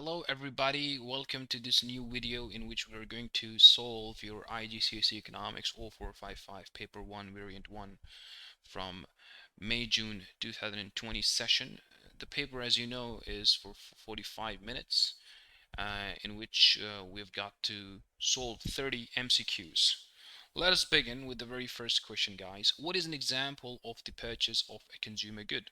Hello everybody, welcome to this new video in which we're going to solve your Igcse Economics 0455 Paper 1 Variant 1 from May-June 2020 session. The paper, as you know, is for 45 minutes in which we've got to solve 30 MCQs. Let us begin with the very first question, guys. What is an example of the purchase of a consumer good?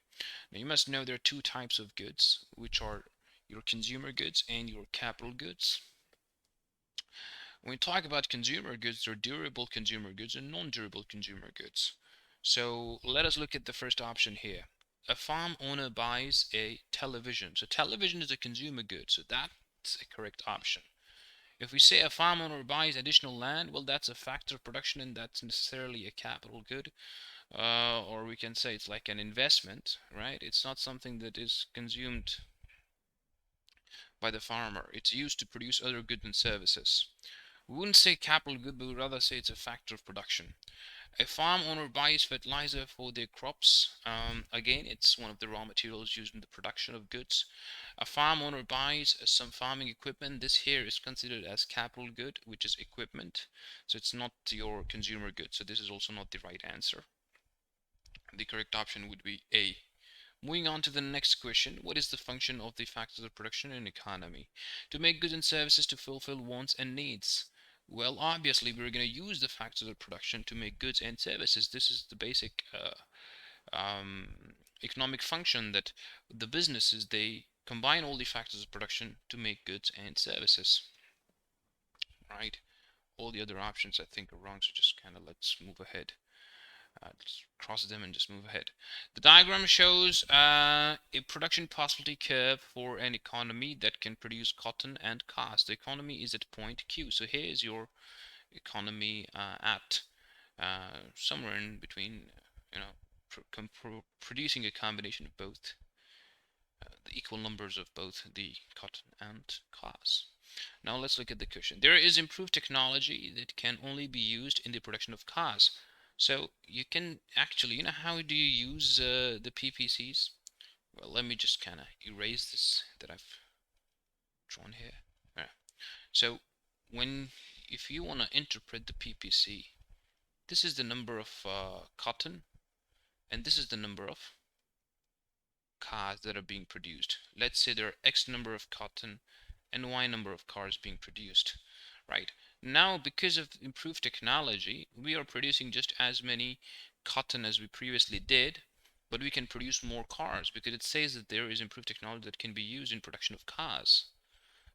Now you must know there are two types of goods, which are your consumer goods and your capital goods. When we talk about consumer goods, there are durable consumer goods and non-durable consumer goods. So let us look at the first option here. A farm owner buys a television. So television is a consumer good, so that's a correct option. If we say a farm owner buys additional land, well, that's a factor of production and that's necessarily a capital good. Or we can say it's like an investment, right? It's not something that is consumed by the farmer. It's used to produce other goods and services. We wouldn't say capital good, but we'd rather say it's a factor of production. A farm owner buys fertilizer for their crops. Again, it's one of the raw materials used in the production of goods. A farm owner buys some farming equipment. This here is considered as capital good, which is equipment. So it's not your consumer good. So this is also not the right answer. The correct option would be A. Moving on to the next question, what is the function of the factors of production in economy? To make goods and services to fulfill wants and needs. Well, obviously, we're going to use the factors of production to make goods and services. This is the basic economic function that the businesses, they combine all the factors of production to make goods and services. Right? All the other options I think are wrong, so just kind of let's move ahead. Let's cross them and just move ahead. The diagram shows a production possibility curve for an economy that can produce cotton and cars. The economy is at point Q. So here is your economy at somewhere in between, producing a combination of both, the equal numbers of both the cotton and cars. Now let's look at the question. There is improved technology that can only be used in the production of cars. So you can actually, how do you use the PPCs? Well, let me just kind of erase this that I've drawn here. Right. So if you want to interpret the PPC, this is the number of cotton, and this is the number of cars that are being produced. Let's say there are X number of cotton and Y number of cars being produced, right? Now, because of improved technology, we are producing just as many cotton as we previously did, but we can produce more cars because it says that there is improved technology that can be used in production of cars.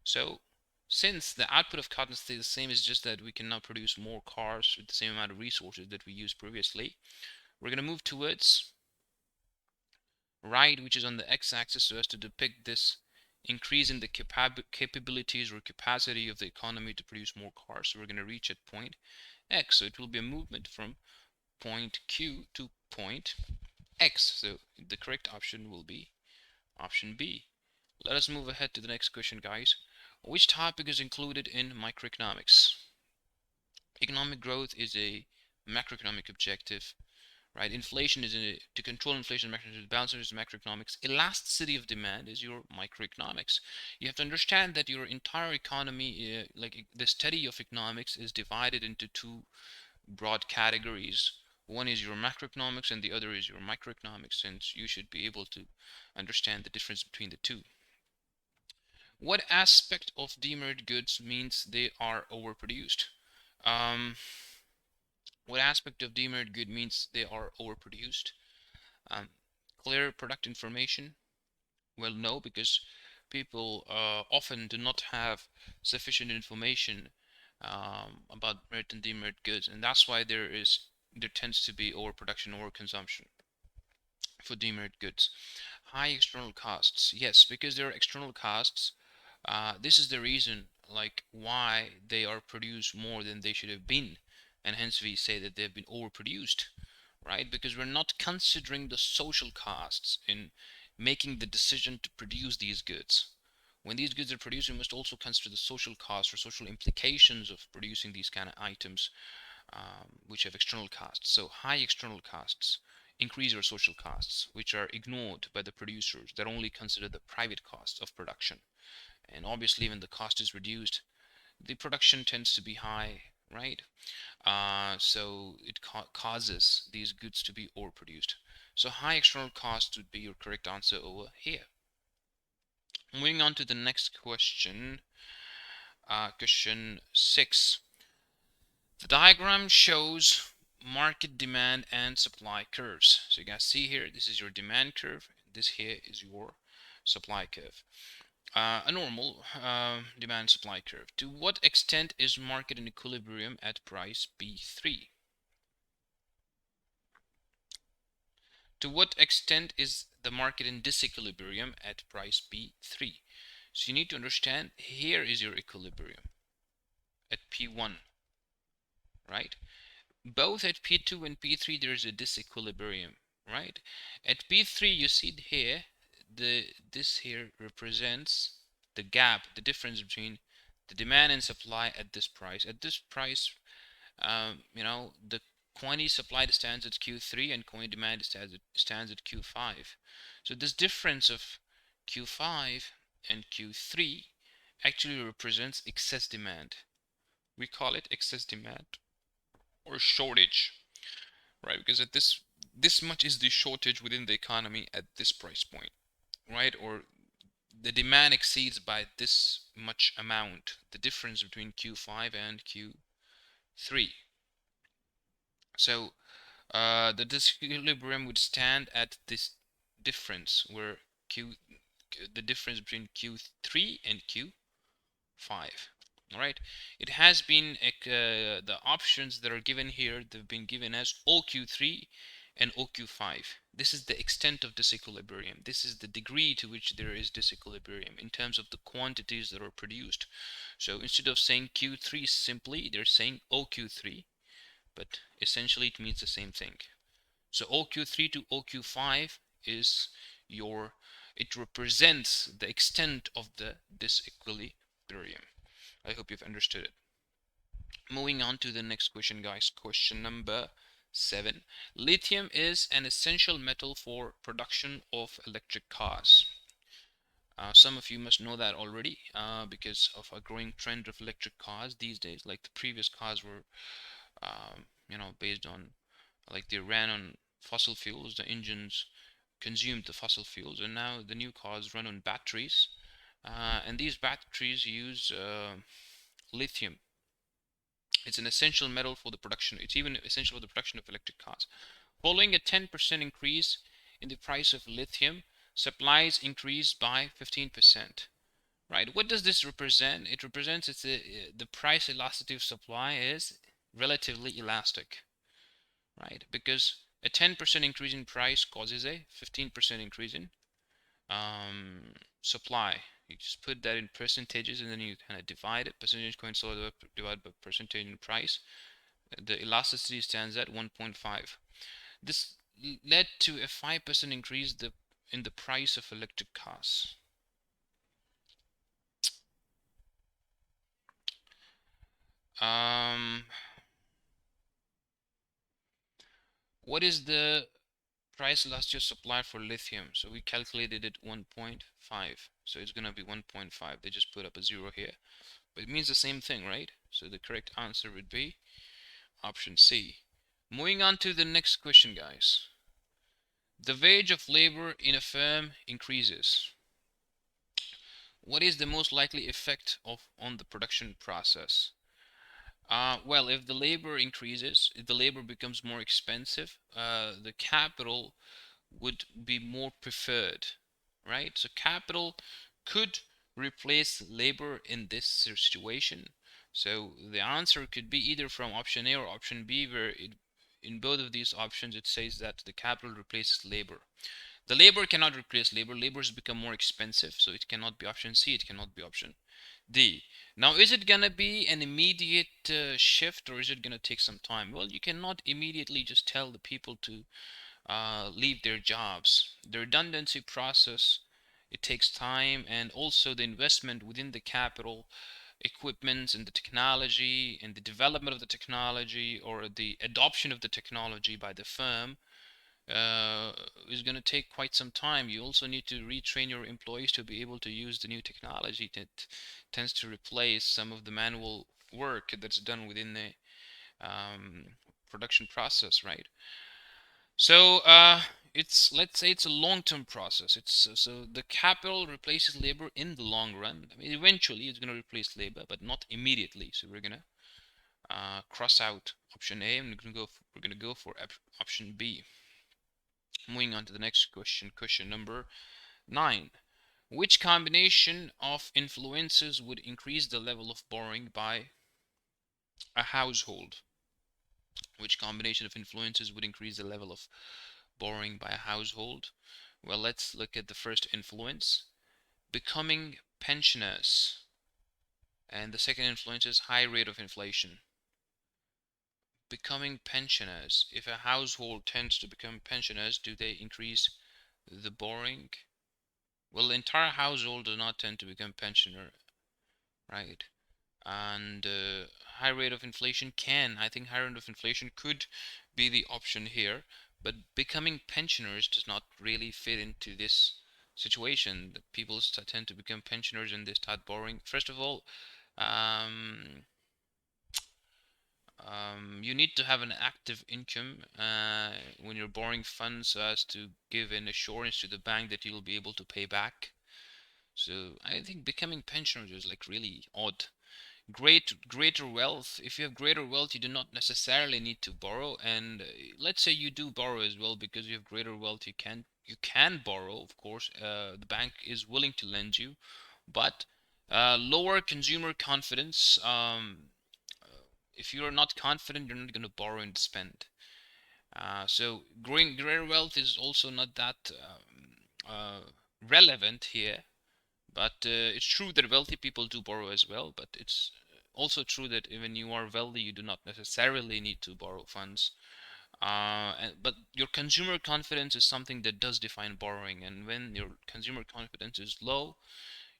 So, since the output of cotton stays the same, it's just that we can now produce more cars with the same amount of resources that we used previously. We're going to move towards right, which is on the x-axis, so as to depict this increase in the capabilities or capacity of the economy to produce more cars. So we're going to reach at point X. So it will be a movement from point Q to point X. So the correct option will be option B. Let us move ahead to the next question, guys. Which topic is included in microeconomics? Economic growth is a macroeconomic objective. Right, inflation is to control inflation, balance is macroeconomics. Elasticity of demand is your microeconomics. You have to understand that your entire economy, like the study of economics, is divided into two broad categories. One is your macroeconomics and the other is your microeconomics, since you should be able to understand the difference between the two. What aspect of demerit goods means they are overproduced? What aspect of demerit good means they are overproduced? Clear product information? Well, no, because people often do not have sufficient information about merit and demerit goods, and that's why there tends to be overproduction or consumption for demerit goods. High external costs, yes, because there are external costs. This is the reason, like, why they are produced more than they should have been. And hence we say that they've been overproduced, right? Because we're not considering the social costs in making the decision to produce these goods. When these goods are produced, we must also consider the social costs or social implications of producing these kind of items, which have external costs. So high external costs increase your social costs, which are ignored by the producers that only consider the private cost of production. And obviously, when the cost is reduced, the production tends to be high, right? So it causes these goods to be overproduced. So high external costs would be your correct answer over here. Moving on to the next question, question 6. The diagram shows market demand and supply curves. So you guys see here, this is your demand curve. This here is your supply curve. A normal demand supply curve. To what extent is market in equilibrium at price B3? To what extent is the market in disequilibrium at price B3? So you need to understand, here is your equilibrium at P1, right? Both at P2 and P3 there is a disequilibrium, right? At P3 you see here, this here represents the gap, the difference between the demand and supply at this price. At this price, the quantity supplied stands at Q3 and quantity demand stands at Q5. So this difference of Q5 and Q3 actually represents excess demand. We call it excess demand or shortage, right? Because at this much is the shortage within the economy at this price point, right? Or the demand exceeds by this much amount, the difference between Q5 and Q3. So the disequilibrium would stand at this difference where the difference between Q3 and Q5. All right, it has been the options that are given here, they've been given as OQ3 and OQ5. This is the extent of disequilibrium. This is the degree to which there is disequilibrium in terms of the quantities that are produced. So instead of saying Q3 simply, they're saying OQ3, but essentially it means the same thing. So OQ3 to OQ5 is it represents the extent of the disequilibrium. I hope you've understood it. Moving on to the next question, guys. Question number 7. Lithium is an essential metal for production of electric cars. Some of you must know that already because of a growing trend of electric cars these days. Like the previous cars were, based on, like they ran on fossil fuels. The engines consumed the fossil fuels, and now the new cars run on batteries. And these batteries use lithium. It's an essential metal for the production. It's even essential for the production of electric cars. Following a 10% increase in the price of lithium, supplies increased by 15%. Right? What does this represent? It represents the price elasticity of supply is relatively elastic, right? Because a 10% increase in price causes a 15% increase in supply. You just put that in percentages and then you kind of divide it. Percentage coincide divided by percentage in price. The elasticity stands at 1.5. This led to a 5% increase in the price of electric cars. What is the price elasticity of supply for lithium? So we calculated it 1.5. So it's going to be 1.5. They just put up a 0 here. But it means the same thing, right? So the correct answer would be option C. Moving on to the next question, guys. The wage of labor in a firm increases. What is the most likely effect on the production process? Well, if the labor increases, if the labor becomes more expensive, the capital would be more preferred, right? So capital could replace labor in this situation. So the answer could be either from option A or option B, where in both of these options it says that the capital replaces labor. The labor cannot replace labor. Labor has become more expensive, so it cannot be option C, it cannot be option D. Now, is it going to be an immediate shift, or is it going to take some time? Well, you cannot immediately just tell the people to leave their jobs. The redundancy process, it takes time, and also the investment within the capital, equipment, and the technology, and the development of the technology, or the adoption of the technology by the firm, is going to take quite some time. You also need to retrain your employees to be able to use the new technology that tends to replace some of the manual work that's done within the production process, right? So it's, let's say it's a long-term process. It's so the capital replaces labor in the long run. I mean, eventually it's going to replace labor, but not immediately. So we're gonna cross out option A, and we're gonna go for option B. Moving on to the next question, question number 9. Which combination of influences would increase the level of borrowing by a household? Which combination of influences would increase the level of borrowing by a household? Well, let's look at the first influence, becoming pensioners. And the second influence is high rate of inflation. Becoming pensioners. If a household tends to become pensioners, do they increase the borrowing? Well, the entire household does not tend to become pensioner, right? And high rate of inflation I think high rate of inflation could be the option here, but becoming pensioners does not really fit into this situation. That people tend to become pensioners and they start borrowing. First of all, um, you need to have an active income when you're borrowing funds so as to give an assurance to the bank that you'll be able to pay back. So I think becoming pensioners is like really odd. Greater wealth. If you have greater wealth, you do not necessarily need to borrow. And let's say you do borrow as well, because you have greater wealth. You can borrow, of course. The bank is willing to lend you, but lower consumer confidence. If you are not confident, you're not going to borrow and spend. So growing greater wealth is also not that relevant here. But it's true that wealthy people do borrow as well, but it's also true that when you are wealthy, you do not necessarily need to borrow funds. But your consumer confidence is something that does define borrowing, and when your consumer confidence is low,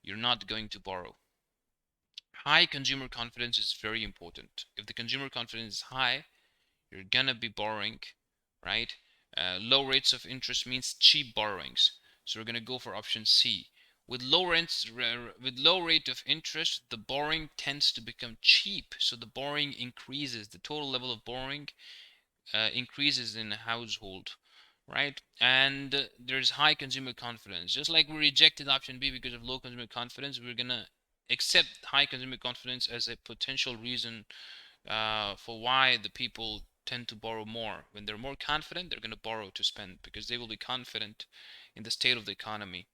you're not going to borrow. High consumer confidence is very important. If the consumer confidence is high, you're gonna be borrowing, right? Low rates of interest means cheap borrowings. So we're gonna go for option C. With low rate of interest, the borrowing tends to become cheap. So the borrowing increases. The total level of borrowing increases in a household, right? And there's high consumer confidence. Just like we rejected option B because of low consumer confidence, we're gonna accept high consumer confidence as a potential reason for why the people tend to borrow more. When they're more confident, they're going to borrow to spend because they will be confident in the state of the economy.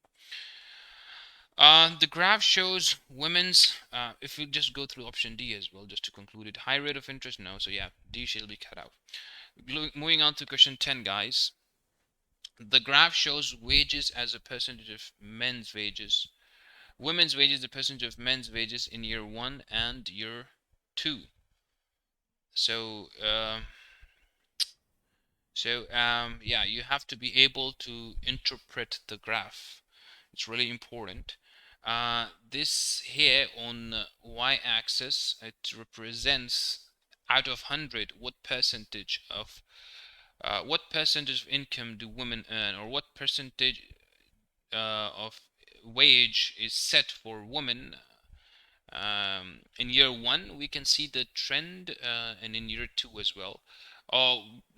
The graph shows women's, if we just go through option D as well, just to conclude it, high rate of interest, no, so yeah, D shall be cut out. Moving on to question 10, guys. The graph shows wages as a percentage of men's wages. Women's wages, the percentage of men's wages in year 1 and year 2. So, yeah, you have to be able to interpret the graph. It's really important. This here on y-axis, it represents out of 100 what percentage of income do women earn, or what percentage of wage is set for women. In year 1 we can see the trend, and in year 2 as well.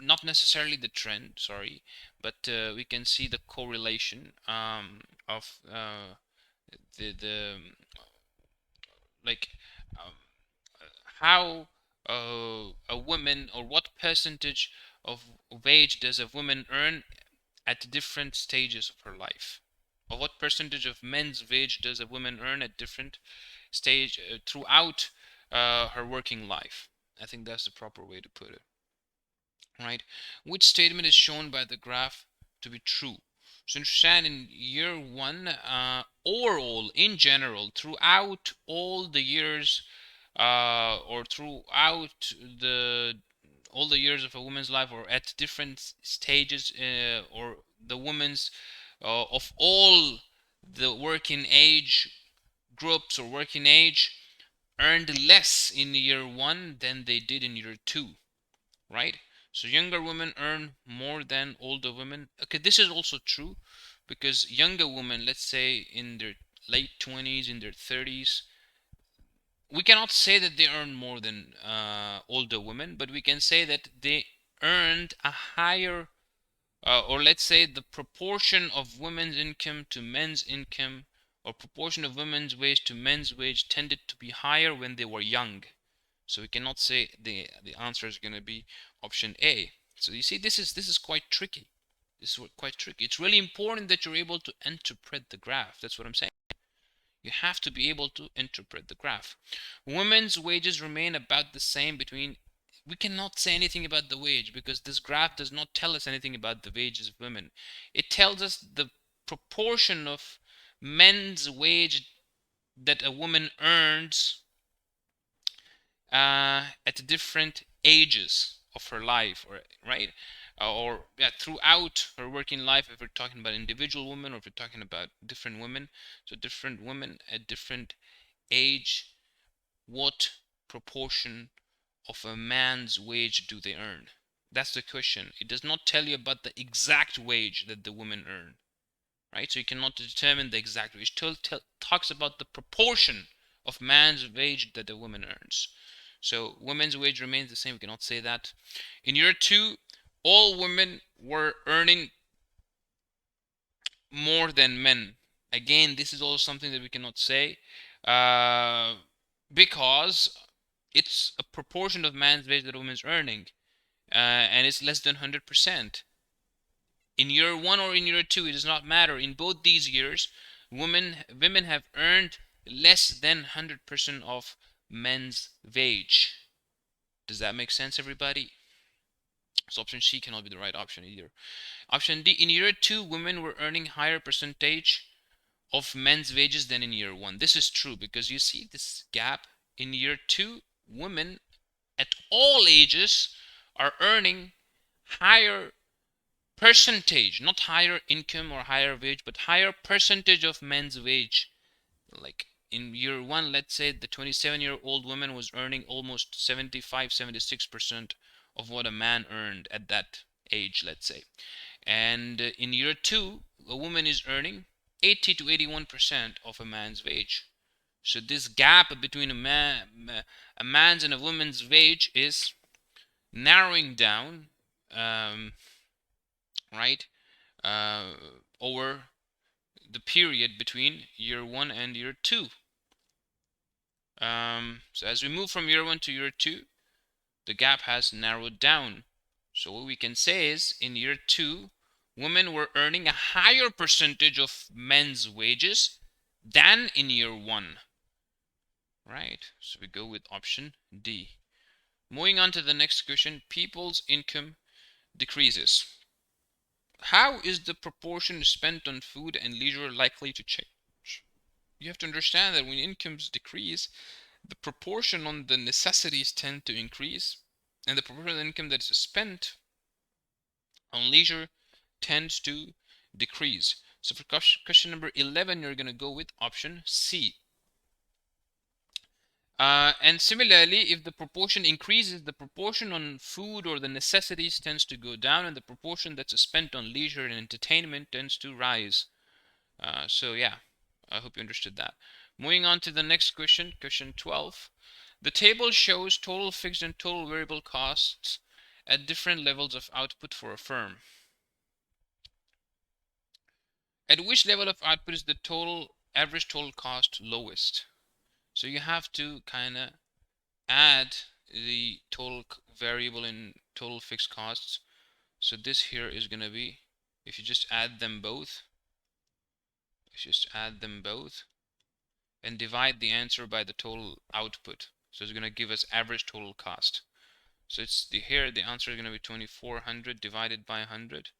Not necessarily the trend, sorry, but we can see the correlation of the like um, how a woman, or what percentage of wage does a woman earn at different stages of her life, or what percentage of men's wage does a woman earn at different stage throughout her working life. I think that's the proper way to put it, right? Which statement is shown by the graph to be true? So understand, in year 1, overall, in general, throughout all the years, or throughout the all the years of a woman's life, or at different stages, or the woman's of all the working age groups or working age, earned less in year 1 than they did in year 2, right? So younger women earn more than older women. Okay, this is also true because younger women, let's say in their late 20s, in their 30s, we cannot say that they earn more than older women, but we can say that they earned a higher, or let's say the proportion of women's income to men's income, or proportion of women's wage to men's wage tended to be higher when they were young. So we cannot say the answer is going to be option A. So you see, this is quite tricky. This is quite tricky. It's really important that you're able to interpret the graph. That's what I'm saying. You have to be able to interpret the graph. Women's wages remain about the same between. We cannot say anything about the wage because this graph does not tell us anything about the wages of women. It tells us the proportion of men's wage that a woman earns at different ages of her life, or right, or yeah, throughout her working life. If we're talking about individual women, or if we're talking about different women, so different women at different age, what proportion of a man's wage do they earn? That's the question. It does not tell you about the exact wage that the women earn, right? So you cannot determine the exact wage. It talks about the proportion of man's wage that a woman earns. So women's wage remains the same. We cannot say that. In year two, all women were earning more than men. Again, this is also something that we cannot say because it's a proportion of man's wage that a woman's earning, and it's less than 100%. In year one or in year two, it does not matter. In both these years, women have earned less than 100% of men's wage. Does that make sense, everybody? So option C cannot be the right option either. Option D, in year two, women were earning higher percentage of men's wages than in year one. This is true because you see this gap. In year two, women at all ages are earning higher percentage, not higher income or higher wage, but higher percentage of men's wage. Like in year one, let's say the 27-year-old woman was earning almost 75-76% of what a man earned at that age, let's say. And in year two, a woman is earning 80 to 81% of a man's wage. So this gap between a man's and a woman's wage is narrowing down, right, over the period between year one and year two. So as we move from year one to year two, the gap has narrowed down. So what we can say is in year two, women were earning a higher percentage of men's wages than in year one. Right? So we go with option D. Moving on to the next question, people's income decreases. How is the proportion spent on food and leisure likely to change? You have to understand that when incomes decrease, the proportion on the necessities tend to increase, and the proportion of the income that is spent on leisure tends to decrease. So for question number 11, you're going to go with option C. And similarly, if the proportion increases, the proportion on food or the necessities tends to go down, and the proportion that's spent on leisure and entertainment tends to rise. So yeah, I hope you understood that. Moving on to the next question, question 12. The table shows total fixed and total variable costs at different levels of output for a firm. At which level of output is the total average total cost lowest? So you have to kind of add the total variable and total fixed costs. So this here is going to be, if you just add them both, and divide the answer by the total output. So it's going to give us average total cost. So it's here the answer is going to be 2400 divided by 100.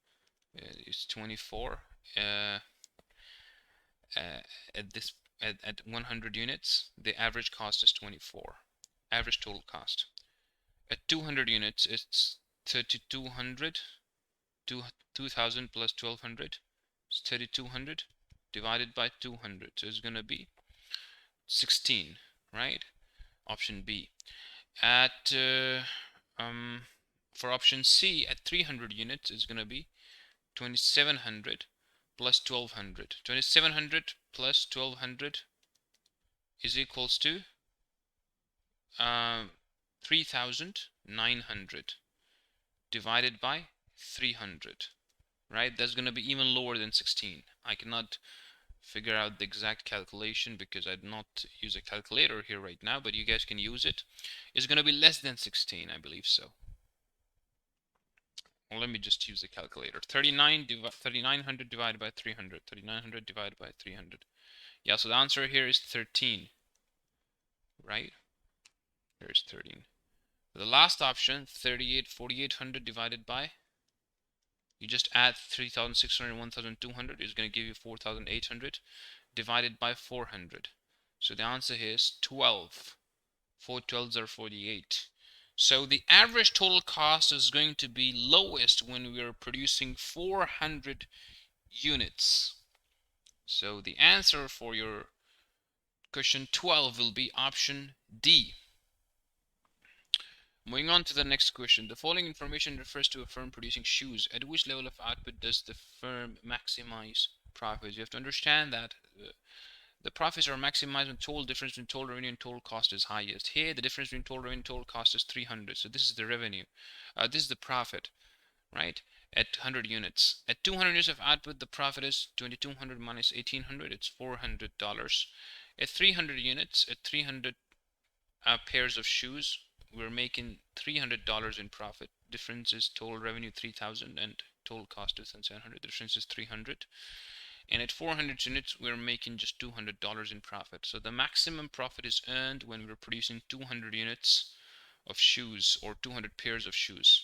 It's 24 at 100 units. The average cost is 24. Average total cost. At 200 units, it's 3200. 2000 plus 1200. It's 3200 divided by 200. So it's going to be 16, right? Option B. At For option C, at 300 units is going to be 2700 plus 1200. 2700 plus 1200 is equals to 3900 divided by 300, right? That's going to be even lower than 16. I cannot figure out the exact calculation because I did not use a calculator here right now, but you guys can use it. It's going to be less than 16, I believe so. Well, let me just use the calculator. 3900 divided by 300. 3900 divided by 300. Yeah, so the answer here is 13, right? Here's 13. For the last option, 4800 divided by, you just add 3600 and 1200 is going to give you 4800 divided by 400. So the answer is 12. 4 12s are 48. So the average total cost is going to be lowest when we are producing 400 units. So the answer for your question 12 will be option D. Moving on to the next question. The following information refers to a firm producing shoes. At which level of output does the firm maximize profits? You have to understand that the profits are maximized when total difference between total revenue and total cost is highest. Here, the difference between total revenue and total cost is 300. So this is the revenue. This is the profit, right? At 100 units. At 200 units of output, the profit is 2200 minus 1800. It's $400. At 300 units, at 300 pairs of shoes, we're making $300 in profit. Difference is total revenue 3000 and total cost 2700. The difference is 300. And at 400 units, we're making just $200 in profit. So the maximum profit is earned when we're producing 200 units of shoes or 200 pairs of shoes.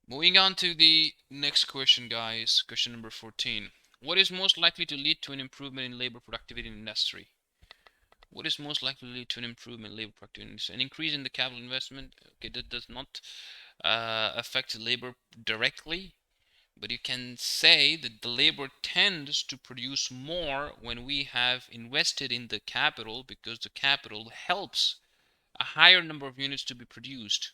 Moving on to the next question, guys. Question number 14. What is most likely to lead to an improvement in labor productivity in industry? What is most likely to lead to an improvement in labor productivity? An increase in the capital investment. Okay, that does not affect labor directly, but you can say that the labor tends to produce more when we have invested in the capital, because the capital helps a higher number of units to be produced,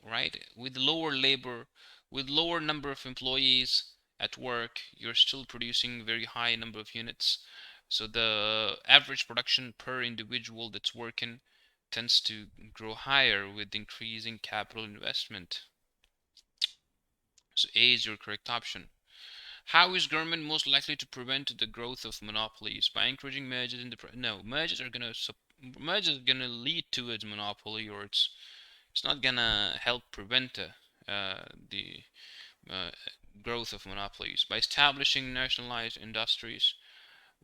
right? With lower labor, with lower number of employees at work, you're still producing very high number of units. So the average production per individual that's working tends to grow higher with increasing capital investment. So A is your correct option. How is government most likely to prevent the growth of monopolies? By encouraging mergers in the no, mergers are gonna lead to its monopoly, or it's not gonna help prevent the growth of monopolies. By establishing nationalized industries,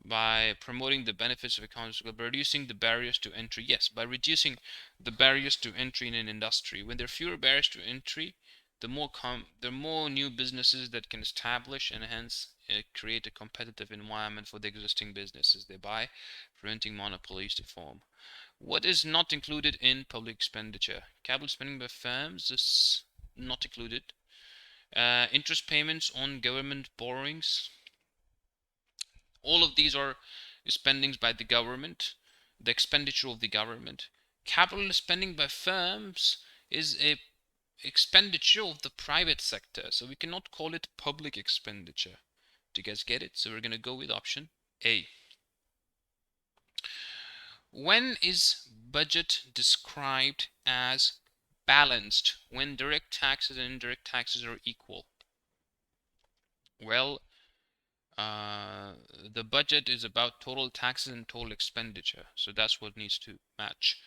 by promoting the benefits of economies, by reducing the barriers to entry. Yes, by reducing the barriers to entry in an industry. When there are fewer barriers to entry, the more new businesses that can establish, and hence create a competitive environment for the existing businesses, thereby preventing monopolies to form. What is not included in public expenditure? Capital spending by firms is not included. Interest payments on government borrowings. All of these are spendings by the government, the expenditure of the government. Capital spending by firms is a expenditure of the private sector, so we cannot call it public expenditure. Do you guys get it? So we're going to go with option A. When is budget described as balanced? When direct taxes and indirect taxes are equal? Well, the budget is about total taxes and total expenditure, so that's what needs to match.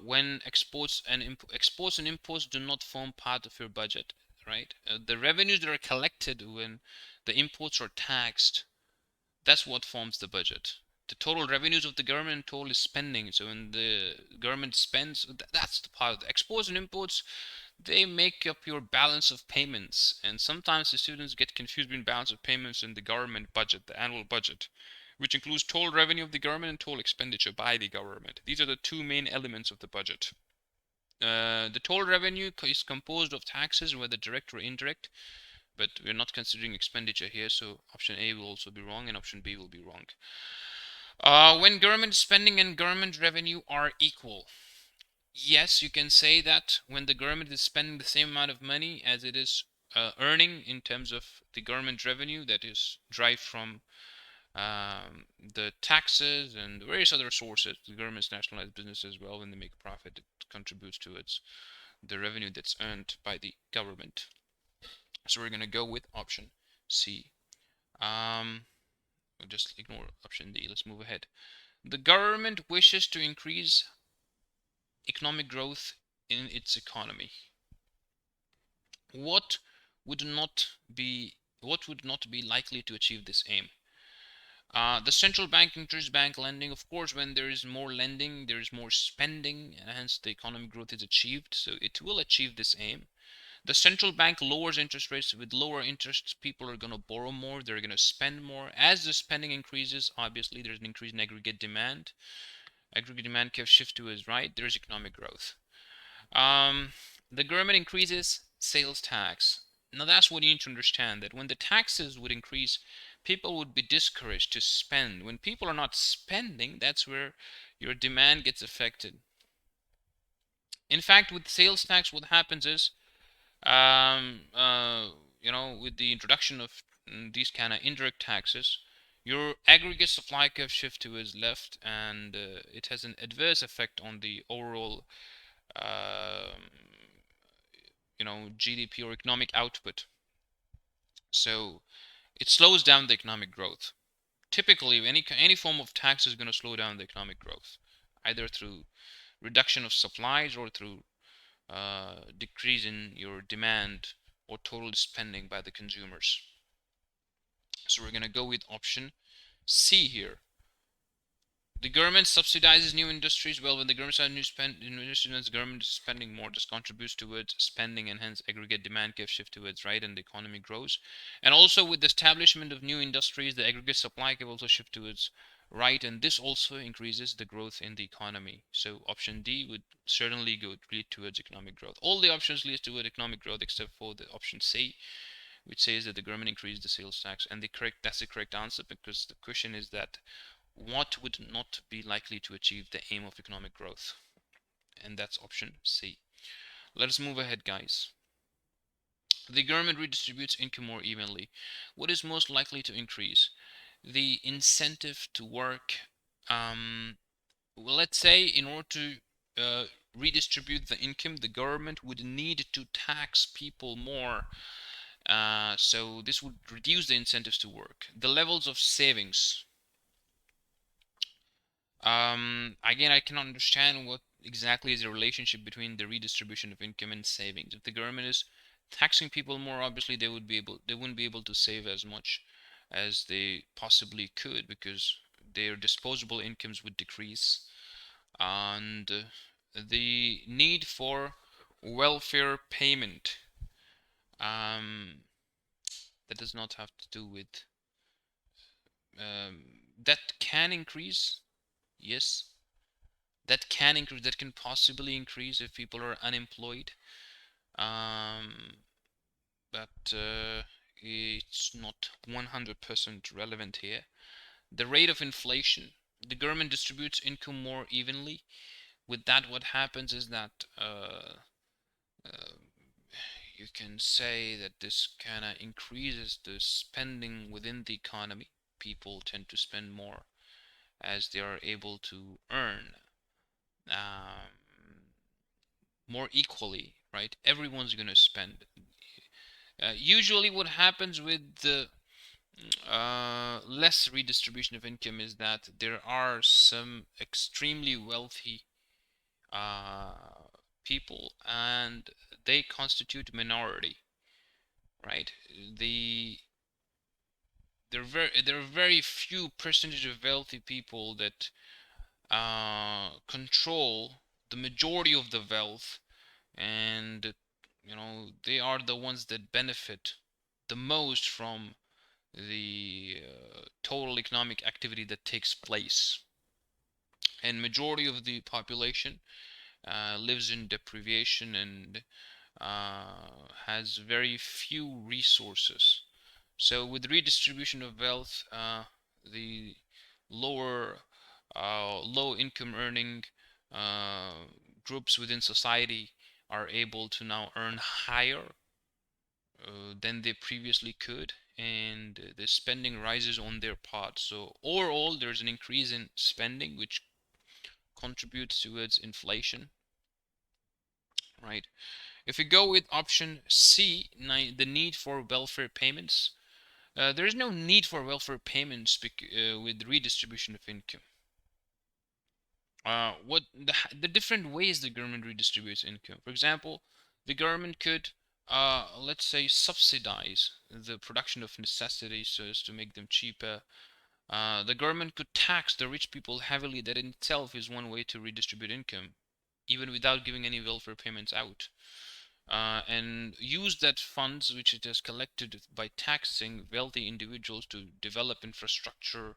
When exports and imports do not form part of your budget, right? The revenues that are collected when the imports are taxed, that's what forms the budget. The total revenues of the government and total spending. So when the government spends, that's the part of the exports and imports. They make up your balance of payments, and sometimes the students get confused between balance of payments and the government budget, the annual budget, which includes total revenue of the government and total expenditure by the government. These are the two main elements of the budget. The total revenue is composed of taxes, whether direct or indirect, but we're not considering expenditure here, so option A will also be wrong and option B will be wrong. When government spending and government revenue are equal, yes, you can say that when the government is spending the same amount of money as it is earning in terms of the government revenue that is derived from the taxes and various other sources. The government's nationalized business as well. When they make a profit, it contributes to the revenue that's earned by the government. So we're gonna go with option C. We'll just ignore option D. Let's move ahead. The government wishes to increase economic growth in its economy. What would not be what would not be likely to achieve this aim? The central bank increases bank lending. Of course, when there is more lending, there is more spending, and hence the economic growth is achieved. So it will achieve this aim. The central bank lowers interest rates. With lower interests, people are going to borrow more. They're going to spend more. As the spending increases, obviously, there's an increase in aggregate demand. Aggregate demand can shift to its right. There's economic growth. Um, the government increases sales tax. Now that's what you need to understand, that when the taxes would increase, people would be discouraged to spend. When people are not spending, that's where your demand gets affected. In fact, with sales tax, what happens is, um, uh, with the introduction of these kind of indirect taxes, your aggregate supply curve shift to its left, and it has an adverse effect on the overall um, GDP or economic output. So it slows down the economic growth. Typically, any form of tax is going to slow down the economic growth, either through reduction of supplies or through decrease in your demand or total spending by the consumers. So we're going to go with option C here. The government subsidizes new industries. Well, when the government starts new industries, the government is spending more. This contributes towards spending, and hence aggregate demand can shift towards right, and the economy grows. And also with the establishment of new industries, the aggregate supply can also shift towards right, and this also increases the growth in the economy. So option D would certainly lead towards economic growth. All the options lead toward economic growth except for the option C, which says that the government increased the sales tax. And that's the correct answer, because the question is that what would not be likely to achieve the aim of economic growth? And that's option C. Let us move ahead, guys. The government redistributes income more evenly. What is most likely to increase? The incentive to work. Well, let's say in order to redistribute the income, the government would need to tax people more. So this would reduce the incentives to work. The levels of savings. Again, I cannot understand what exactly is the relationship between the redistribution of income and savings. If the government is taxing people more, obviously they wouldn't be able to save as much as they possibly could, because their disposable incomes would decrease, and the need for welfare payment, um, that does not have to do with that can increase. Yes, that can increase, that can possibly increase if people are unemployed, um, but it's not 100% relevant here. The rate of inflation. The government distributes income more evenly. With that, what happens is that uh, you can say that this kind of increases the spending within the economy. People tend to spend more as they are able to earn more equally, right? Everyone's going to spend. Usually, what happens with the less redistribution of income is that there are some extremely wealthy uh, people, and they constitute minority, right? The there are very few percentage of wealthy people that control the majority of the wealth, and they are the ones that benefit the most from the total economic activity that takes place. And majority of the population lives in deprivation and has very few resources. So with redistribution of wealth, the low income earning uh, groups within society are able to now earn higher than they previously could, and the spending rises on their part. So overall, there's an increase in spending, which contributes towards inflation, right? If we go with option C, the need for welfare payments, there is no need for welfare payments with redistribution of income. What the different ways the government redistributes income. For example, the government could, let's say, subsidize the production of necessities so as to make them cheaper. The government could tax the rich people heavily. That in itself is one way to redistribute income, even without giving any welfare payments out. And use that funds which it has collected by taxing wealthy individuals to develop infrastructure,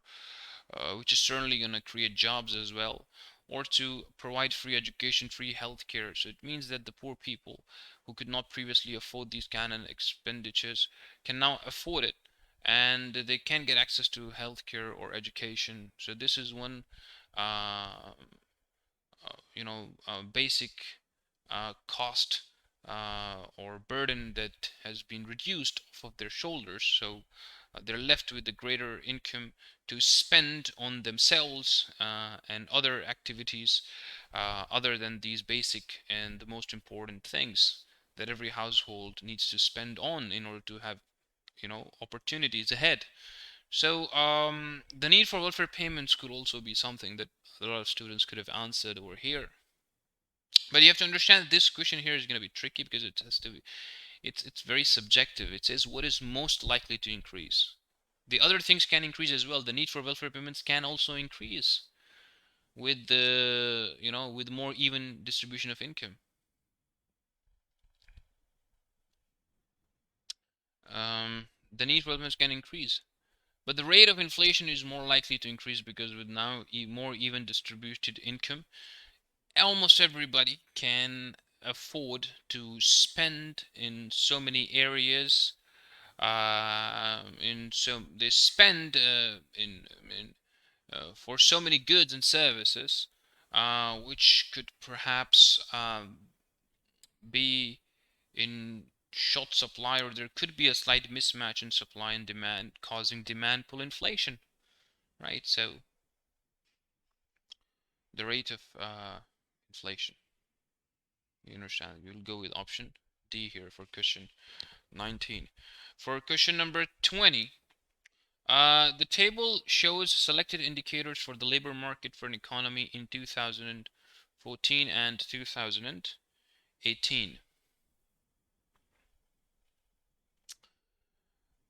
which is certainly going to create jobs as well, or to provide free education, free healthcare. So it means that the poor people who could not previously afford these kind of expenditures can now afford it, and they can get access to healthcare or education. So this is one basic cost or burden that has been reduced off of their shoulders. So they're left with a greater income to spend on themselves and other activities other than these basic and the most important things that every household needs to spend on in order to have, opportunities ahead. So the need for welfare payments could also be something that a lot of students could have answered over here. But you have to understand this question here is going to be tricky because it has to be, it's very subjective. It says what is most likely to increase. The other things can increase as well. The need for welfare payments can also increase with with more even distribution of income. The need for welfare payments can increase, but the rate of inflation is more likely to increase because with now more even distributed income, almost everybody can afford to spend in so many areas. In so they spend for so many goods and services, which could perhaps be in short supply, or there could be a slight mismatch in supply and demand, causing demand pull inflation, right? So the rate of inflation, you understand? We'll go with option D here for question 19. For question number 20, the table shows selected indicators for the labor market for an economy in 2014 and 2018.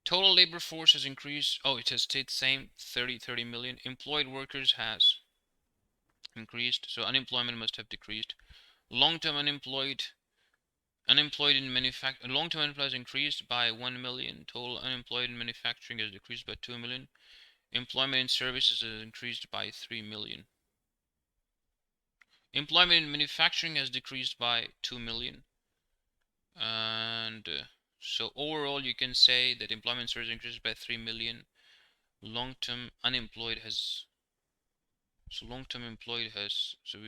Total labor force has increased. Oh, it has stayed the same, 30 million. Employed workers has increased, so unemployment must have decreased. Long-term unemployed in manufacturing, long-term unemployed has increased by 1 million. Total unemployed in manufacturing has decreased by 2 million. Employment in services has increased by 3 million. Employment in manufacturing has decreased by 2 million. And so overall, you can say that employment services increased by 3 million. Long-term unemployed has, so long-term employed has, so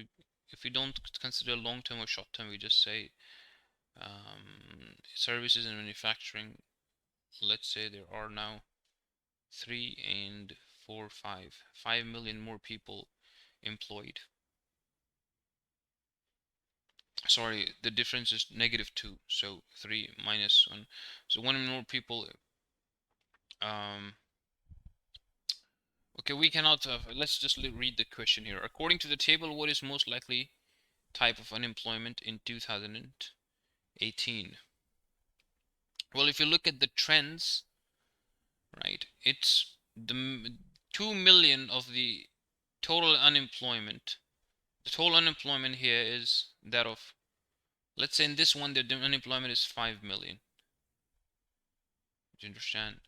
if we don't consider long-term or short-term, we just say services and manufacturing, let's say there are now 3 and 4, 5 million more people employed. Sorry, the difference is -2, so 3 minus 1, so 1 more people. Okay, we cannot, let's just read the question here. According to the table, what is most likely type of unemployment in 2018? Well, if you look at the trends, right, it's the 2 million of the total unemployment. The total unemployment here is that of, let's say in this one, the unemployment is 5 million. Do you understand?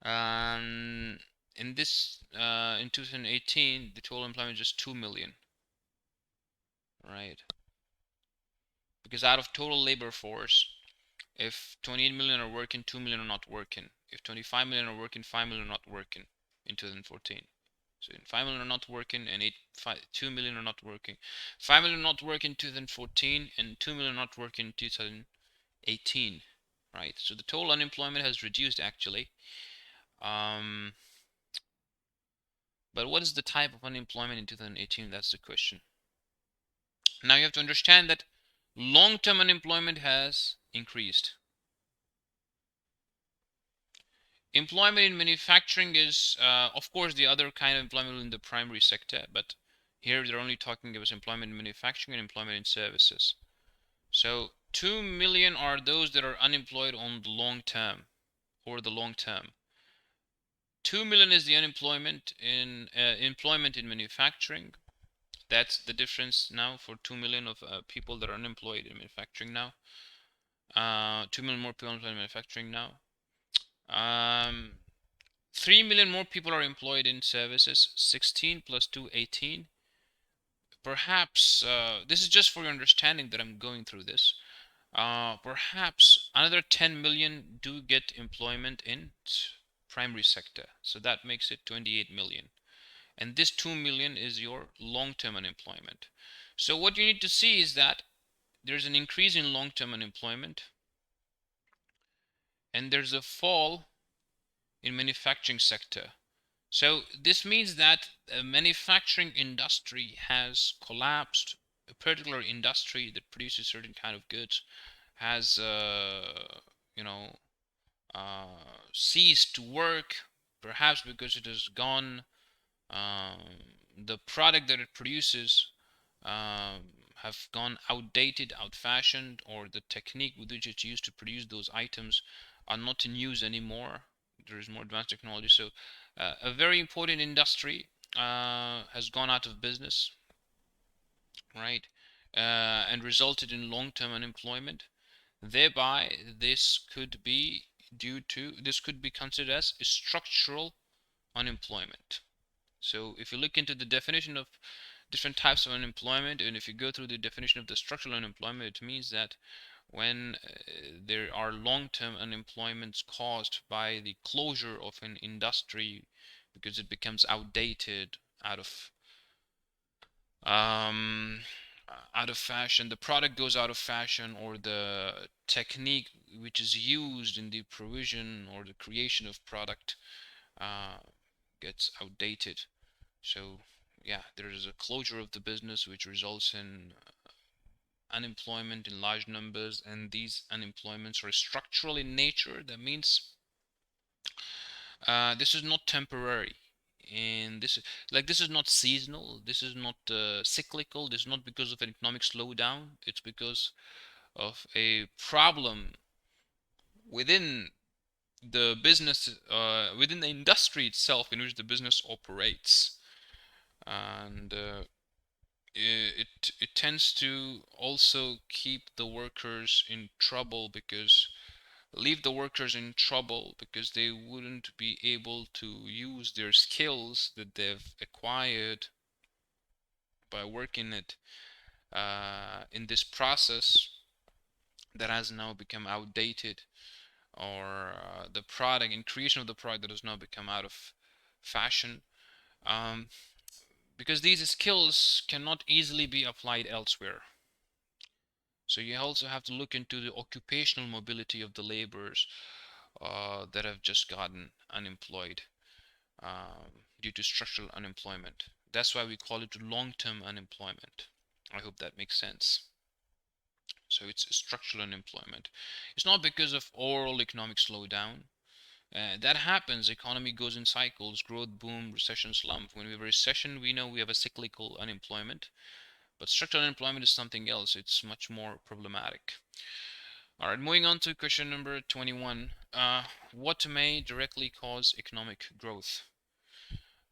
In this, in 2018, the total employment is just 2 million, right? Because out of total labor force, if 28 million are working, 2 million are not working. If 25 million are working, 5 million are not working in 2014. So 5 million are not working, and 2 million are not working. 5 million not working in 2014, and 2 million not working in 2018, right? So the total unemployment has reduced actually. But what is the type of unemployment in 2018? That's the question. Now you have to understand that long-term unemployment has increased. Employment in manufacturing is, of course, the other kind of employment in the primary sector, but here they're only talking about employment in manufacturing and employment in services. So 2 million are those that are unemployed on the long term, or the long term. 2 million is the unemployment in employment in manufacturing. That's the difference now for 2 million of people that are unemployed in manufacturing now. 2 million more people employed in manufacturing now. 3 million more people are employed in services. 16 plus 2, 18. Perhaps, this is just for your understanding that I'm going through this. Perhaps another 10 million do get employment in primary sector. So that makes it 28 million. And this 2 million is your long-term unemployment. So what you need to see is that there's an increase in long-term unemployment, and there's a fall in manufacturing sector. So this means that the manufacturing industry has collapsed. A particular industry that produces certain kind of goods has, you know, ceased to work, perhaps because it has gone, the product that it produces have gone outdated, out-fashioned, or the technique with which it's used to produce those items are not in use anymore. There is more advanced technology. So a very important industry has gone out of business, right? And resulted in long-term unemployment. Thereby, this could be considered as structural unemployment. So if you look into the definition of different types of unemployment, and if you go through the definition of the structural unemployment, it means that when there are long-term unemployments caused by the closure of an industry because it becomes outdated, um, out of fashion, the product goes out of fashion, or the technique which is used in the provision or the creation of product uh, gets outdated. So yeah, there is a closure of the business which results in unemployment in large numbers, and these unemployments are structural in nature. That means this is not temporary, and this is not seasonal, this is not cyclical, this is not because of an economic slowdown, it's because of a problem within the business, within the industry itself in which the business operates. And it tends to also keep the workers in trouble, because leave the workers in trouble because they wouldn't be able to use their skills that they've acquired by working it in this process that has now become outdated, or the product and creation of the product that has now become out of fashion, um, because these skills cannot easily be applied elsewhere. So you also have to look into the occupational mobility of the laborers that have just gotten unemployed due to structural unemployment. That's why we call it long-term unemployment. I hope that makes sense. So it's structural unemployment. It's not because of overall economic slowdown. That happens. Economy goes in cycles: growth, boom, recession, slump. When we have a recession, we know we have a cyclical unemployment. But structural unemployment is something else. It's much more problematic. All right, moving on to question number 21. What may directly cause economic growth?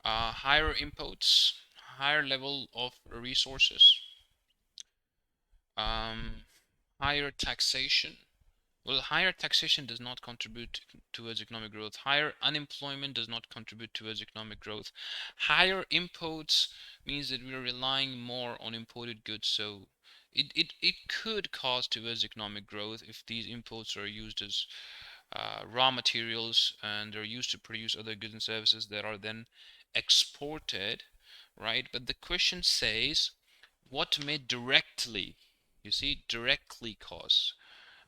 Higher inputs, higher level of resources, um, higher taxation. Well, higher taxation does not contribute towards economic growth. Higher unemployment does not contribute towards economic growth. Higher imports means that we are relying more on imported goods, so it could cause towards economic growth if these imports are used as raw materials and they're used to produce other goods and services that are then exported, right? But the question says what may directly, you see, directly cause.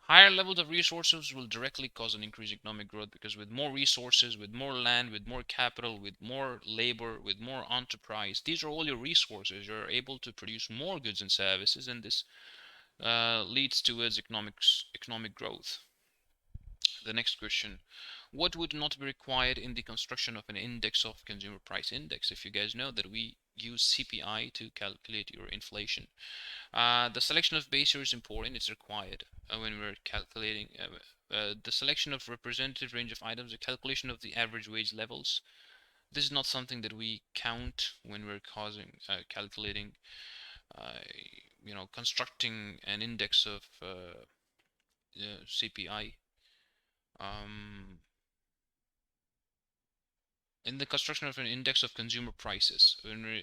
Higher levels of resources will directly cause an increased economic growth, because with more resources, with more land, with more capital, with more labor, with more enterprise, these are all your resources. You're able to produce more goods and services, and this leads towards economic growth. The next question: what would not be required in the construction of an index of consumer price index? If you guys know that we use CPI to calculate your inflation. The selection of base year is important. It's required when we're calculating the selection of representative range of items, the calculation of the average wage levels. This is not something that we count when we're calculating, constructing an index of CPI. In the construction of an index of consumer prices, when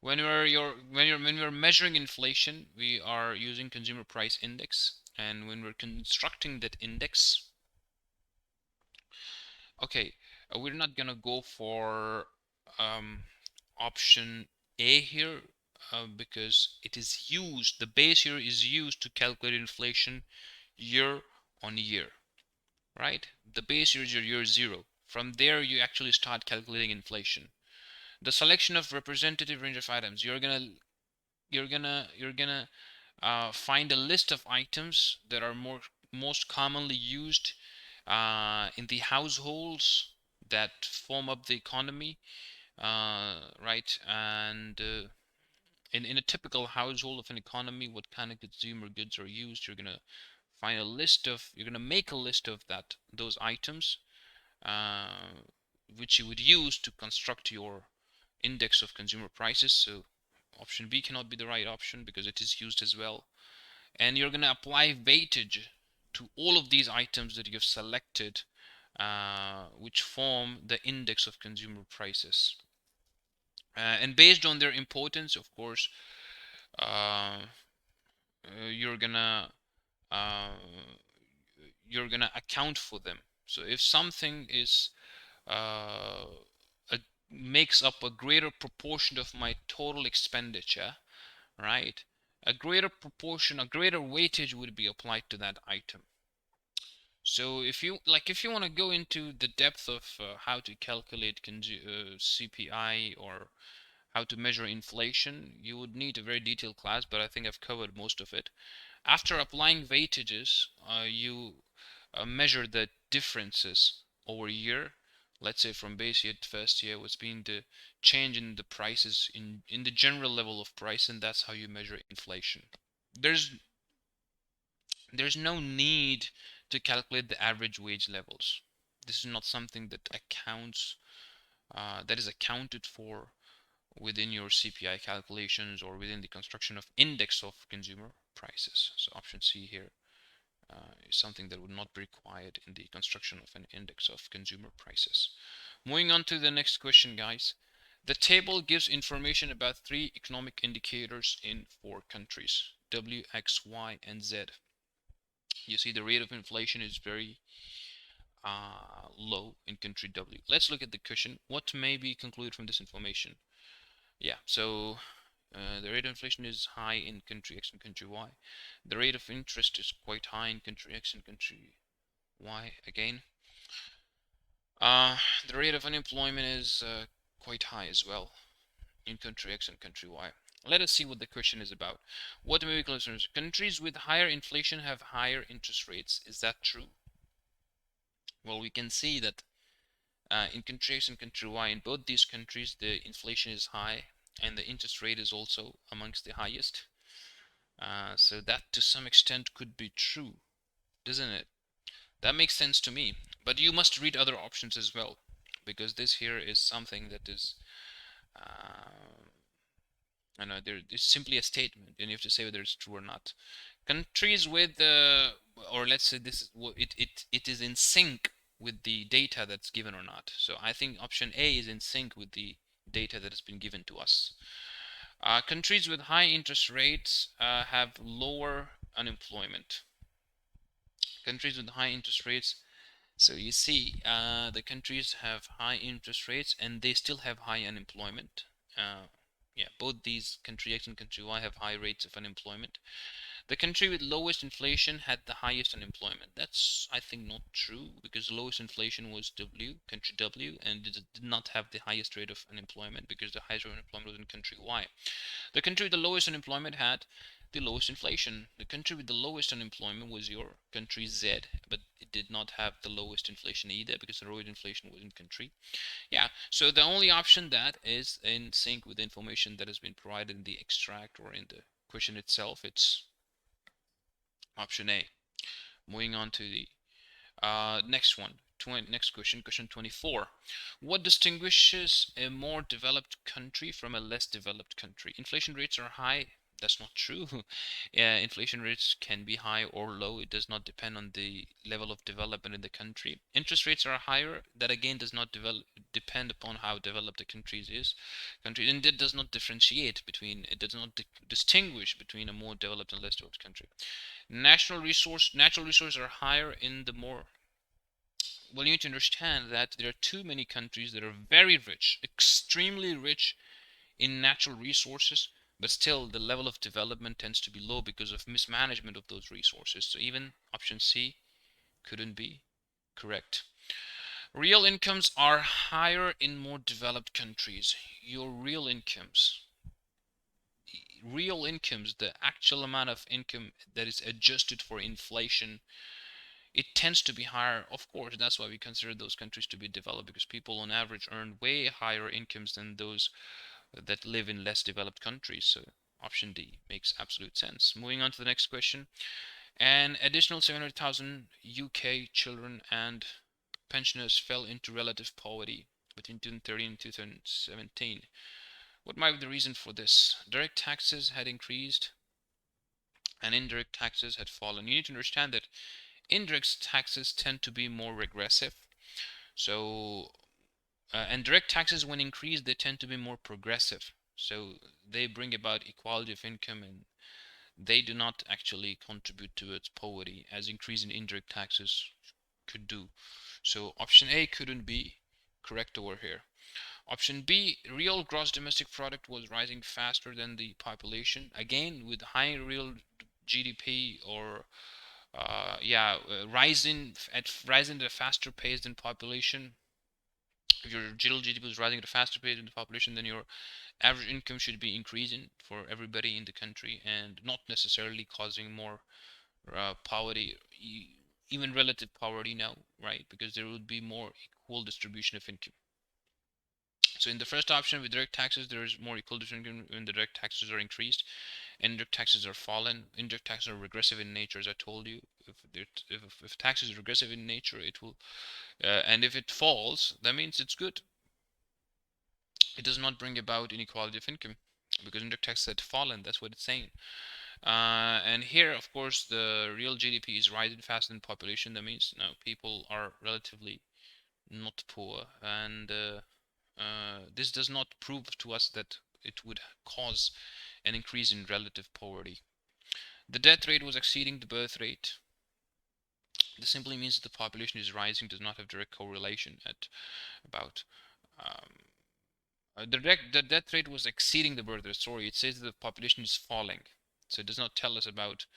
we're measuring inflation, we are using consumer price index, and when we're constructing that index, okay, we're not gonna go for option A here, because it is used, the base year is used to calculate inflation year on year, right? The base year is your year zero. From there, you actually start calculating inflation. The selection of representative range of items, you're gonna find a list of items that are most commonly used in the households that form up the economy, right? And in a typical household of an economy, what kind of consumer goods are used? You're gonna make a list of those items, which you would use to construct your index of consumer prices. So option B cannot be the right option because it is used as well. And you're going to apply weightage to all of these items that you've selected, which form the index of consumer prices. And based on their importance, of course, uh, you're gonna uh, account for them. So if something is uh, makes up a greater proportion of my total expenditure, right? A greater proportion, a greater weightage would be applied to that item. So if you want to go into the depth of how to calculate CPI or how to measure inflation, you would need a very detailed class, but I think I've covered most of it. After applying weightages, you measure the differences over a year. Let's say from base year to first year, what's been the change in the prices in the general level of price, and that's how you measure inflation. There's no need to calculate the average wage levels. This is not something that is accounted for within your CPI calculations or within the construction of index of consumer prices. So option C here is something that would not be required in the construction of an index of consumer prices. Moving on to the next question, guys. The table gives information about 3 economic indicators in 4 countries: W, X, Y, and Z. You see the rate of inflation is very low in country W. Let's look at the question. What may be concluded from this information? Yeah, so the rate of inflation is high in country X and country Y. The rate of interest is quite high in country X and country Y again. The rate of unemployment is quite high as well in country X and country Y. Let us see what the question is about. What may be considered? Countries with higher inflation have higher interest rates. Is that true? Well, we can see that in country X and country Y, in both these countries, the inflation is high and the interest rate is also amongst the highest. So that to some extent could be true, doesn't it? That makes sense to me. But you must read other options as well, because this here is something that is, I know it's simply a statement, and you have to say whether it's true or not. Countries with, or let's say it is in sync with the data that's given or not. So I think option A is in sync with the data that has been given to us. Countries with high interest rates have lower unemployment. Countries with high interest rates So you see, the countries have high interest rates and they still have high unemployment. Yeah, both these country X and country Y have high rates of unemployment. The country with lowest inflation had the highest unemployment. That's, I think, not true, because the lowest inflation was country W, and it did not have the highest rate of unemployment because the highest rate of unemployment was in country Y. The country with the lowest unemployment had the lowest inflation. The country with the lowest unemployment was your country Z, but it did not have the lowest inflation either because the lowest inflation was in country. Yeah, so the only option that is in sync with the information that has been provided in the extract or in the question itself, it's option A. Moving on to the next one. Next question, question 24. What distinguishes a more developed country from a less developed country? Inflation rates are high. That's not true. Inflation rates can be high or low. It does not depend on the level of development in the country. Interest rates are higher. That again does not depend upon how developed the country is. And it does not differentiate between. It does not distinguish between a more developed and less developed country. Natural resources are higher in the more. Well, you need to understand that there are too many countries that are very rich, extremely rich in natural resources, but still the level of development tends to be low because of mismanagement of those resources. So even option C couldn't be correct. Real incomes are higher in more developed countries. Your real incomes, the actual amount of income that is adjusted for inflation, it tends to be higher. Of course, that's why we consider those countries to be developed, because people on average earn way higher incomes than those that live in less developed countries. So option D makes absolute sense. Moving on to the next question. An additional 700,000 UK children and pensioners fell into relative poverty between 2013 and 2017. What might be the reason for this? Direct taxes had increased and indirect taxes had fallen. You need to understand that indirect taxes tend to be more regressive. So, and direct taxes, when increased, they tend to be more progressive. So they bring about equality of income, and they do not actually contribute towards poverty as increase in indirect taxes could do. So option A couldn't be correct over here. Option B, real gross domestic product was rising faster than the population. Again, with high real GDP or rising at a faster pace than population. If your real GDP is rising at a faster pace than the population, then your average income should be increasing for everybody in the country and not necessarily causing more poverty, even relative poverty now, right? Because there would be more equal distribution of income. So in the first option with direct taxes, there is more equal distribution when the direct taxes are increased. Indirect taxes are fallen. Indirect taxes are regressive in nature, as I told you. If tax is regressive in nature, it will, and if it falls, that means it's good. It does not bring about inequality of income because indirect taxes had fallen. That's what it's saying. And here, of course, the real GDP is rising faster than population. That means now people are relatively not poor, and this does not prove to us that it would cause an increase in relative poverty. The death rate was exceeding the birth rate. This simply means that the population is rising, does not have direct correlation at about the death rate was exceeding the birth rate. Sorry, it says that the population is falling. So it does not tell us about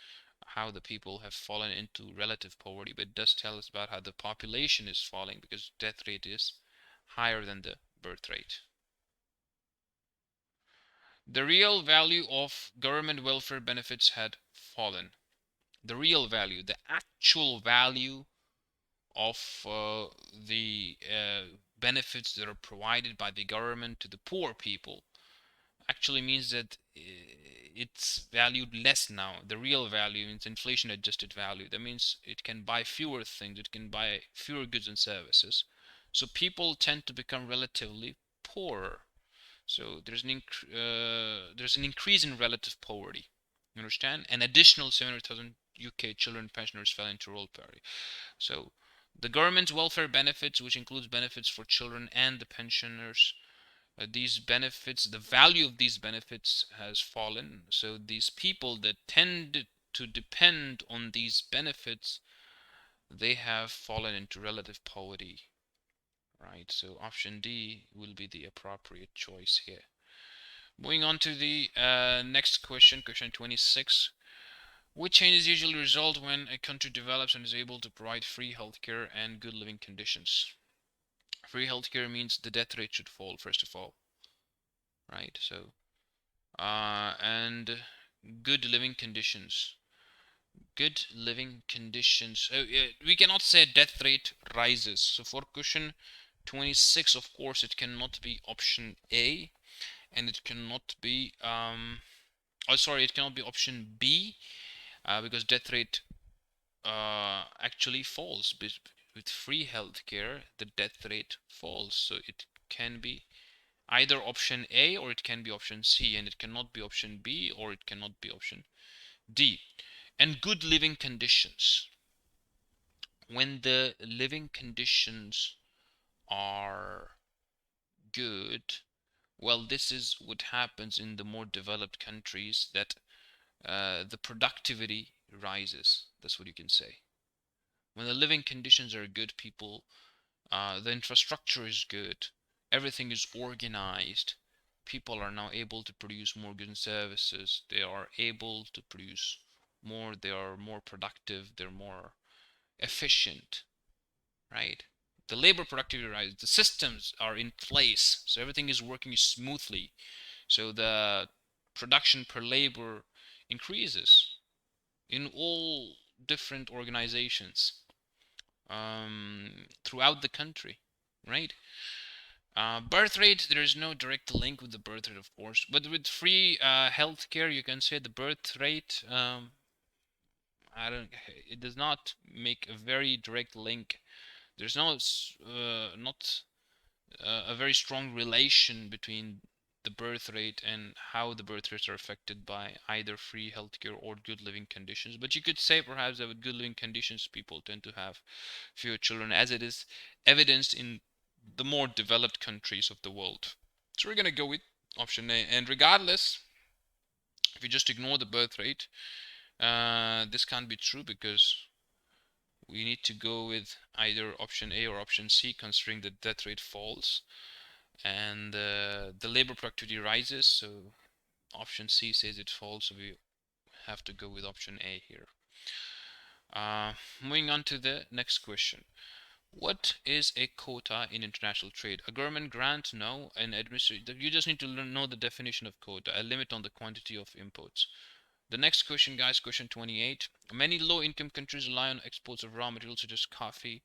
how the people have fallen into relative poverty, but it does tell us about how the population is falling because death rate is higher than the birth rate. The real value of government welfare benefits had fallen. The real value, the actual value of the benefits that are provided by the government to the poor people actually means that it's valued less now. The real value means inflation adjusted value. That means it can buy fewer things, it can buy fewer goods and services. So people tend to become relatively poorer. So there's an increase in relative poverty. You understand? An additional 700,000 UK children pensioners fell into rural poverty. So the government's welfare benefits, which includes benefits for children and the pensioners, these benefits, the value of these benefits has fallen. So these people that tend to depend on these benefits they have fallen into relative poverty, right? So option D will be the appropriate choice here. Moving on to the next question, question 26. What changes usually result when a country develops and is able to provide free healthcare and good living conditions? Free healthcare means the death rate should fall, first of all, right? So, and good living conditions. Good living conditions. We cannot say death rate rises. So for question 26, of course, it cannot be option A, and it cannot be it cannot be option B, because death rate actually falls. With free healthcare, the death rate falls. So it can be either option A or it can be option C, and it cannot be option B or it cannot be option D. And good living conditions. When the living conditions are good, well, this is what happens in the more developed countries, that the productivity rises. That's what you can say. When the living conditions are good, people, the infrastructure is good, everything is organized, people are now able to produce more goods and services, they are able to produce more, they are more productive, they're more efficient, right? The labor productivity rises, the systems are in place, so everything is working smoothly, so the production per labor increases in all different organizations throughout the country, right? Birth rate, there is no direct link with the birth rate, of course, but with free healthcare, you can say the birth rate. I don't. It does not make a very direct link. There's no not a very strong relation between the birth rate and how the birth rates are affected by either free healthcare or good living conditions. But you could say perhaps that with good living conditions, people tend to have fewer children, as it is evidenced in the more developed countries of the world. So we're going to go with option A. And regardless, if you just ignore the birth rate, this can't be true, because we need to go with either option A or option C, considering the death rate falls and the labor productivity rises. So option C says it falls, so we have to go with option A here. Moving on to the next question. What is a quota in international trade? A government grant? No. An administrative? You just need to know the definition of quota. A limit on the quantity of imports. The next question, guys, question 28. Many low-income countries rely on exports of raw materials such as coffee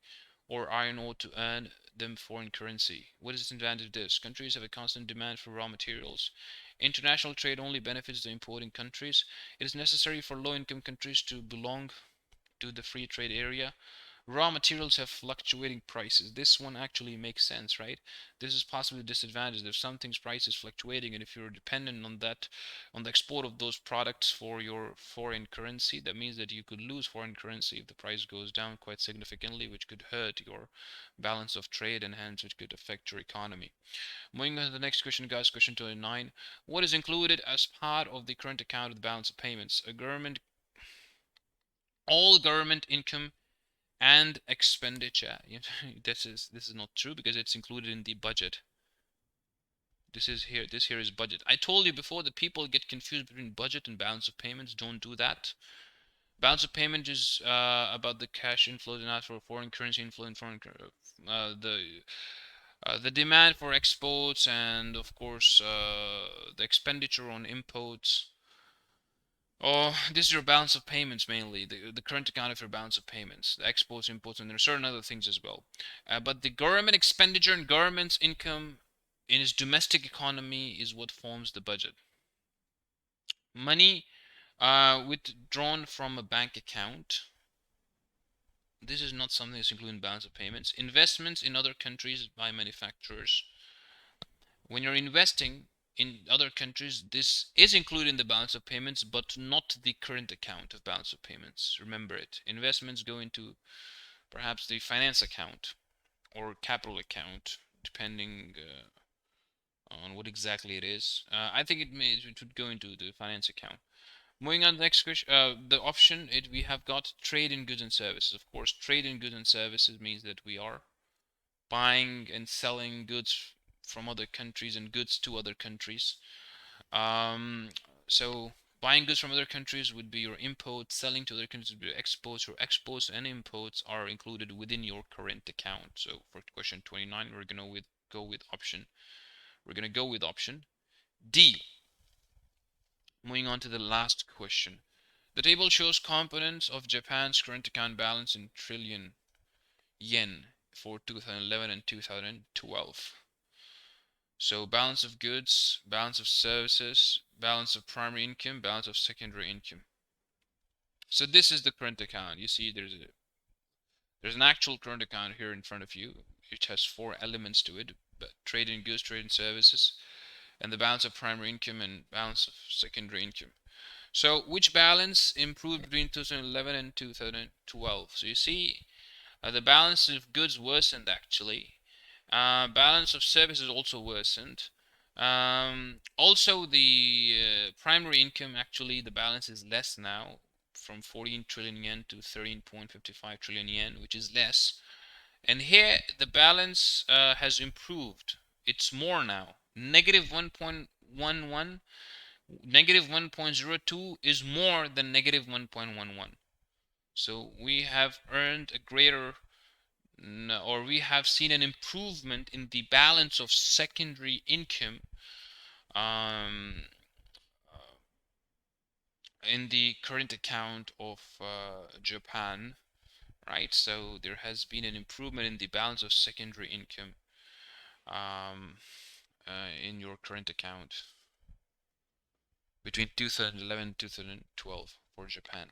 or iron ore to earn them foreign currency. What is the advantage of this? Countries have a constant demand for raw materials. International trade only benefits the importing countries. It is necessary for low-income countries to belong to the free trade area. Raw materials have fluctuating prices. This one actually makes sense, right? This is possibly a disadvantage. If something's price is fluctuating, and if you're dependent on that, on the export of those products for your foreign currency, that means that you could lose foreign currency if the price goes down quite significantly, which could hurt your balance of trade, and hence it could affect your economy. Moving on to the next question, guys, question 29. What is included as part of the current account of the balance of payments? All government income and expenditure. This is not true, because it's included in the budget. This here is budget. I told you before that people get confused between budget and balance of payments. Don't do that. Balance of payment is about the cash inflows and out for foreign currency inflow in foreign the demand for exports, and of course the expenditure on imports. Oh, this is your balance of payments mainly, the current account of your balance of payments, the exports, imports, and there are certain other things as well. But the government expenditure and government's income in its domestic economy is what forms the budget. Money withdrawn from a bank account. This is not something that's included in balance of payments. Investments in other countries by manufacturers. When you're investing in other countries, this is included in the balance of payments, but not the current account of balance of payments. Remember it. Investments go into perhaps the finance account or capital account, depending on what exactly it is. I think it would go into the finance account. Moving on to the next question, the option we have got trade in goods and services. Of course, trade in goods and services means that we are buying and selling goods from other countries and goods to other countries. Um, so buying goods from other countries would be your imports, selling to other countries would be your exports. Your exports and imports are included within your current account. So for question 29, we're gonna go with option. We're gonna go with option D. Moving on to the last question. The table shows components of Japan's current account balance in trillion yen for 2011 and 2012. So balance of goods, balance of services, balance of primary income, balance of secondary income. So this is the current account. You see there's an actual current account here in front of you. It has 4 elements to it, but trade in goods, trade in services, and the balance of primary income and balance of secondary income. So which balance improved between 2011 and 2012? So you see the balance of goods worsened actually. Balance of services also worsened. Also the primary income, actually the balance is less now, from 14 trillion yen to 13.55 trillion yen, which is less. And here the balance has improved. It's more now. Negative 1.11, negative 1.02 is more than negative 1.11. So we have earned a greater, or we have seen an improvement in the balance of secondary income um, in the current account of Japan, right? So there has been an improvement in the balance of secondary income um, in your current account between 2011 and 2012 for Japan.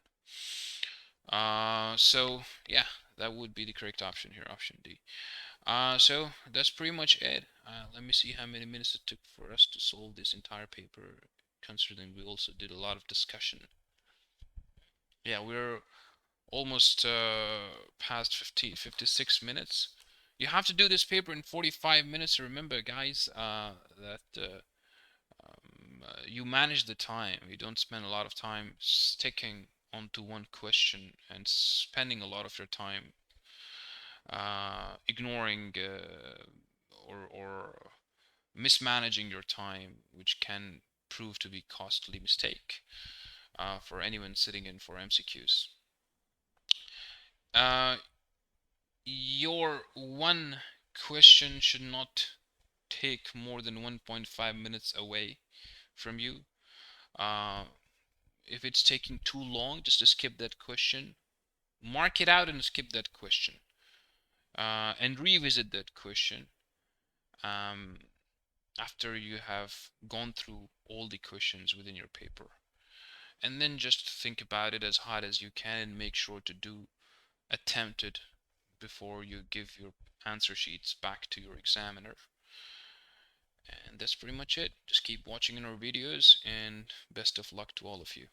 So yeah, that would be the correct option here, option D. So that's pretty much it. Let me see how many minutes it took for us to solve this entire paper, considering we also did a lot of discussion. Yeah, we're almost past 56 minutes. You have to do this paper in 45 minutes. Remember, guys, that you manage the time. You don't spend a lot of time sticking onto one question and spending a lot of your time ignoring or mismanaging your time, which can prove to be costly mistake for anyone sitting in for MCQs. Your one question should not take more than 1.5 minutes away from you. If it's taking too long, just to skip that question, mark it out and skip that question, and revisit that question after you have gone through all the questions within your paper. And then just think about it as hard as you can and make sure to attempt it before you give your answer sheets back to your examiner. And that's pretty much it. Just keep watching our videos and best of luck to all of you.